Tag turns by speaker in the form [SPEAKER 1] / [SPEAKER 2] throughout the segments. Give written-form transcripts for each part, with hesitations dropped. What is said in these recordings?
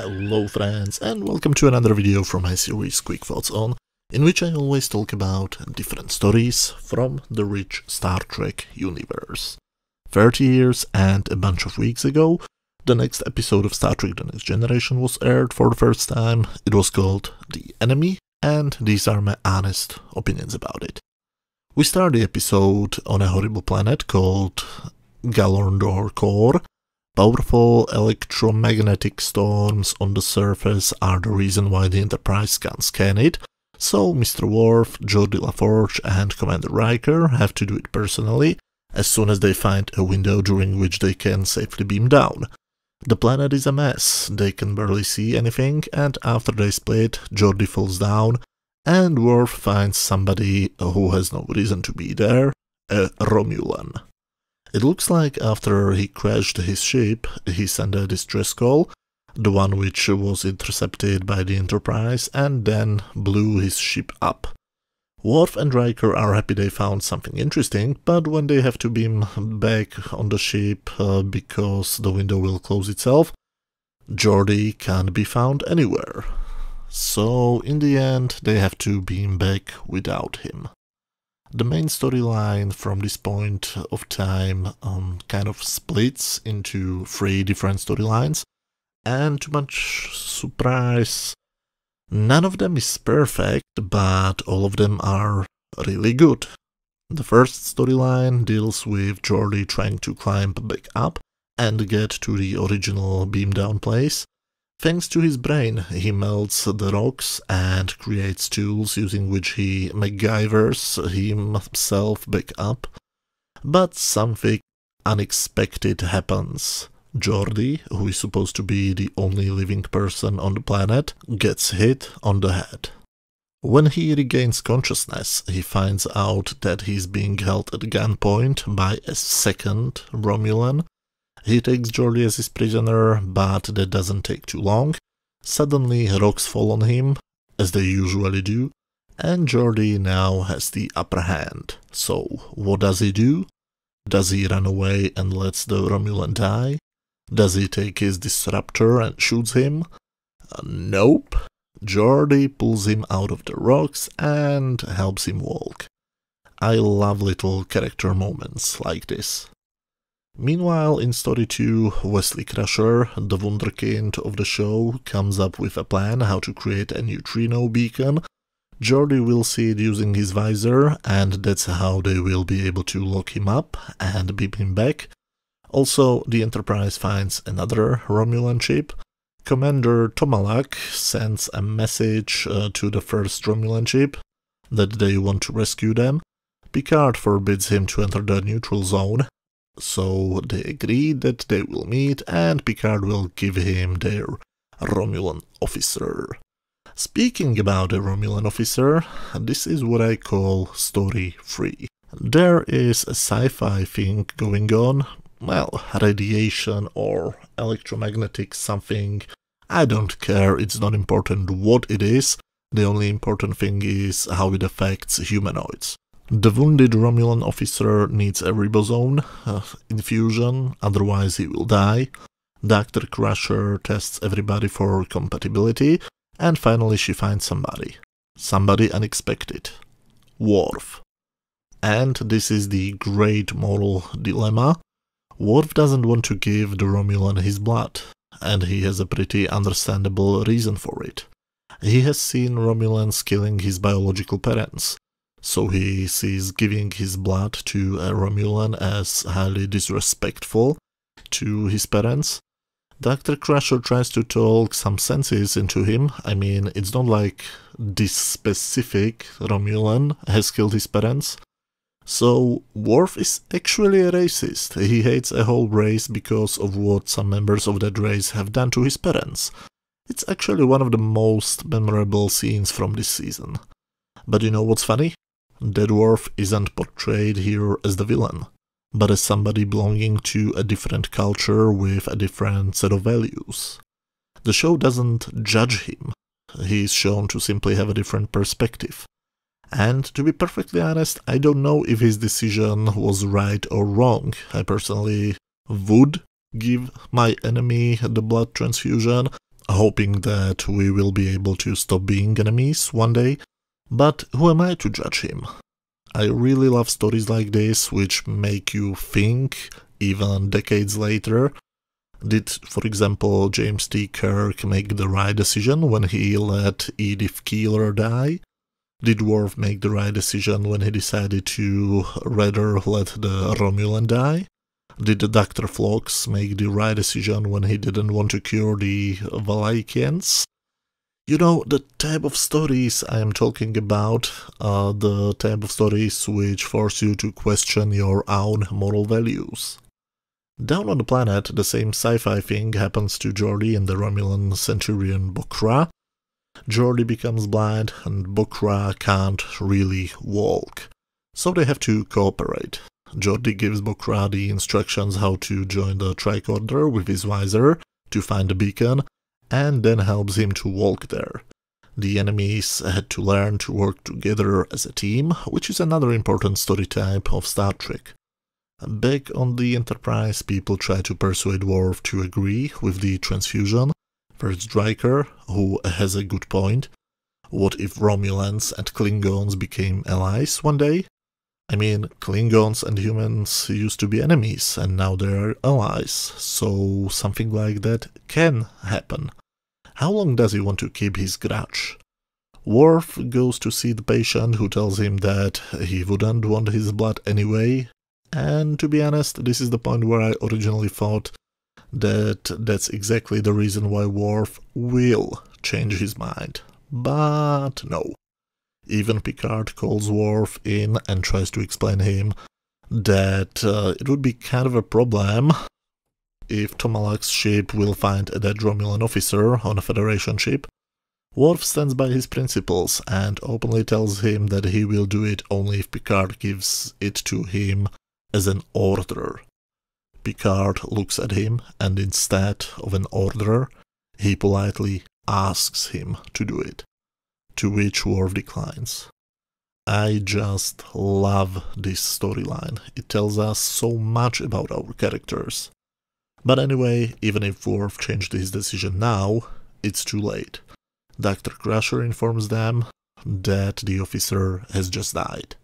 [SPEAKER 1] Hello friends, and welcome to another video from my series Quick Thoughts On, in which I always talk about different stories from the rich Star Trek universe. 30 years and a bunch of weeks ago, the next episode of Star Trek The Next Generation was aired for the first time. It was called The Enemy, and these are my honest opinions about it. We start the episode on a horrible planet called Galorndor Core. Powerful electromagnetic storms on the surface are the reason why the Enterprise can't scan it, so Mr. Worf, Geordi LaForge and Commander Riker have to do it personally as soon as they find a window during which they can safely beam down. The planet is a mess, they can barely see anything, and after they split, Geordi falls down and Worf finds somebody who has no reason to be there, a Romulan. It looks like after he crashed his ship, he sent a distress call, the one which was intercepted by the Enterprise, and then blew his ship up. Worf and Riker are happy they found something interesting, but when they have to beam back on the ship because the window will close itself, Geordi can't be found anywhere. So in the end, they have to beam back without him. The main storyline from this point of time kind of splits into 3 different storylines, and to much surprise, none of them is perfect, but all of them are really good. The first storyline deals with Geordi trying to climb back up and get to the original beam down place. Thanks to his brain, he melts the rocks and creates tools using which he MacGyvers himself back up. But something unexpected happens. Geordi, who is supposed to be the only living person on the planet, gets hit on the head. When he regains consciousness, he finds out that he's being held at gunpoint by a second Romulan. He takes Geordi as his prisoner, but that doesn't take too long. Suddenly rocks fall on him, as they usually do, and Geordi now has the upper hand. So what does he do? Does he run away and lets the Romulan die? Does he take his disruptor and shoots him? Nope. Geordi pulls him out of the rocks and helps him walk. I love little character moments like this. Meanwhile, in Story 2, Wesley Crusher, the wunderkind of the show, comes up with a plan how to create a neutrino beacon. Geordi will see it using his visor, and that's how they will be able to lock him up and beam him back. Also, the Enterprise finds another Romulan ship. Commander Tomalak sends a message to the first Romulan ship that they want to rescue them. Picard forbids him to enter the neutral zone. So they agree that they will meet, and Picard will give him their Romulan officer. Speaking about a Romulan officer, this is what I call Story 3. There is a sci-fi thing going on, well, radiation or electromagnetic something, I don't care, it's not important what it is, the only important thing is how it affects humanoids. The wounded Romulan officer needs a ribosome infusion, otherwise he will die. Dr. Crusher tests everybody for compatibility, and finally she finds somebody. Somebody unexpected. Worf. And this is the great moral dilemma. Worf doesn't want to give the Romulan his blood, and he has a pretty understandable reason for it. He has seen Romulans killing his biological parents. So he sees giving his blood to a Romulan as highly disrespectful to his parents. Dr. Crusher tries to talk some senses into him. I mean, it's not like this specific Romulan has killed his parents. So Worf is actually a racist. He hates a whole race because of what some members of that race have done to his parents. It's actually one of the most memorable scenes from this season. But you know what's funny? That Worf isn't portrayed here as the villain, but as somebody belonging to a different culture with a different set of values. The show doesn't judge him, he is shown to simply have a different perspective. And to be perfectly honest, I don't know if his decision was right or wrong. I personally would give my enemy the blood transfusion. hoping that we will be able to stop being enemies one day, but who am I to judge him? I really love stories like this, which make you think, even decades later. Did, for example, James T. Kirk make the right decision when he let Edith Keeler die? Did Worf make the right decision when he decided to rather let the Romulan die? Did Dr. Phlox make the right decision when he didn't want to cure the Valakians? You know, the type of stories I am talking about are the type of stories which force you to question your own moral values. Down on the planet, the same sci-fi thing happens to Geordi and the Romulan centurion Bokra. Geordi becomes blind and Bokra can't really walk, so they have to cooperate. Geordi gives Bokra the instructions how to join the tricorder with his visor to find the beacon, and then helps him to walk there. The enemies had to learn to work together as a team, which is another important story type of Star Trek. Back on the Enterprise, people try to persuade Worf to agree with the transfusion. First Riker, who has a good point. What if Romulans and Klingons became allies one day? I mean, Klingons and humans used to be enemies, and now they're allies, so something like that can happen. How long does he want to keep his grudge? Worf goes to see the patient, who tells him that he wouldn't want his blood anyway, and to be honest, this is the point where I originally thought that that's exactly the reason why Worf will change his mind. But no. Even Picard calls Worf in and tries to explain him that it would be kind of a problem if Tomalak's ship will find a dead Romulan officer on a Federation ship. Worf stands by his principles and openly tells him that he will do it only if Picard gives it to him as an order. Picard looks at him, and instead of an order, he politely asks him to do it, to which Worf declines. I just love this storyline. It tells us so much about our characters. But anyway, even if Worf changed his decision now, it's too late. Dr. Crusher informs them that the officer has just died.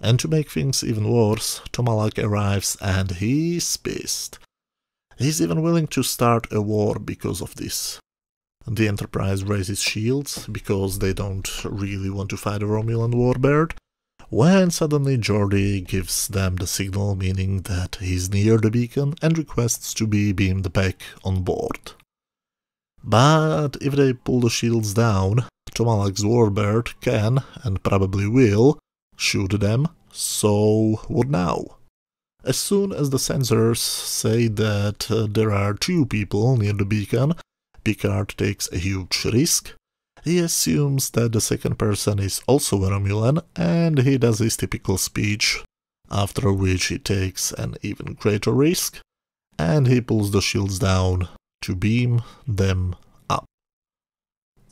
[SPEAKER 1] And to make things even worse, Tomalak arrives and he's pissed. He's even willing to start a war because of this. The Enterprise raises shields because they don't really want to fight a Romulan warbird, when suddenly Geordi gives them the signal, meaning that he's near the beacon, and requests to be beamed back on board. But if they pull the shields down, Tomalak's warbird can, and probably will, shoot them, so what now? As soon as the sensors say that there are 2 people near the beacon, Picard takes a huge risk. He assumes that the second person is also a Romulan, and he does his typical speech, after which he takes an even greater risk, and he pulls the shields down to beam them up.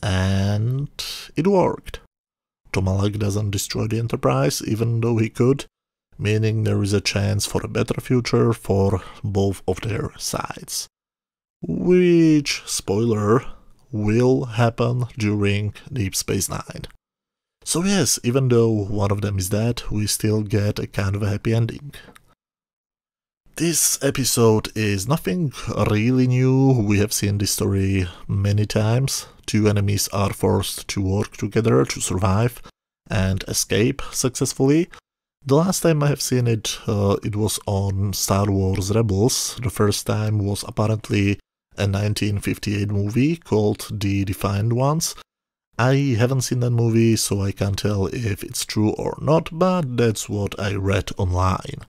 [SPEAKER 1] And it worked. Tomalak doesn't destroy the Enterprise, even though he could, meaning there is a chance for a better future for both of their sides. Which, spoiler, will happen during Deep Space Nine. So yes, even though one of them is dead, we still get a kind of a happy ending. This episode is nothing really new. We have seen this story many times. 2 enemies are forced to work together to survive and escape successfully. The last time I have seen it, it was on Star Wars Rebels. The first time was apparently a 1958 movie called The Defiant Ones. I haven't seen that movie, so I can't tell if it's true or not, but that's what I read online.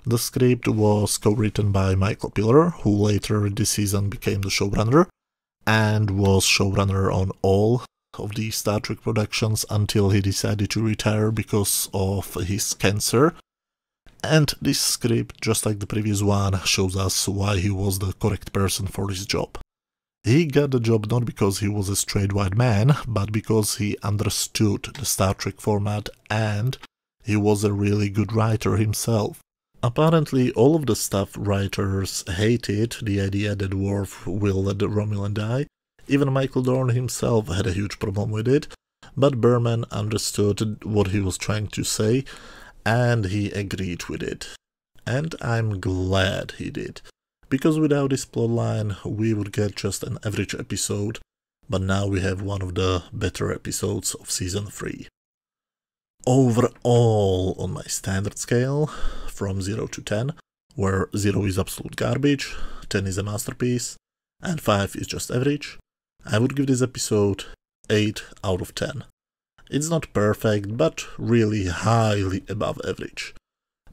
[SPEAKER 1] The script was co-written by Michael Piller, who later this season became the showrunner, and was showrunner on all of the Star Trek productions until he decided to retire because of his cancer. And this script, just like the previous one, shows us why he was the correct person for this job. He got the job not because he was a straight white man, but because he understood the Star Trek format and he was a really good writer himself. Apparently all of the staff writers hated the idea that Worf will let the Romulan die, Even Michael Dorn himself had a huge problem with it, but Berman understood what he was trying to say, and he agreed with it. And I'm glad he did, because without this plotline we would get just an average episode, but now we have one of the better episodes of Season 3. Overall, on my standard scale, from 0 to 10, where 0 is absolute garbage, 10 is a masterpiece, and 5 is just average, I would give this episode 8 out of 10. It's not perfect, but really highly above average.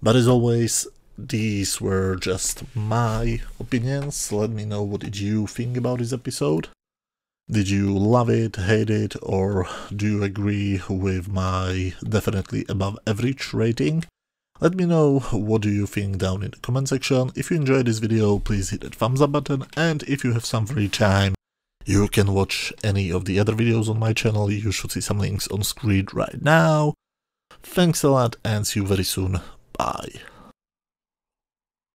[SPEAKER 1] But as always, these were just my opinions. Let me know what did you think about this episode. Did you love it, hate it, or do you agree with my definitely above average rating? Let me know what do you think down in the comment section. If you enjoyed this video, please hit that thumbs up button, and if you have some free time, you can watch any of the other videos on my channel. You should see some links on screen right now. Thanks a lot and see you very soon. Bye.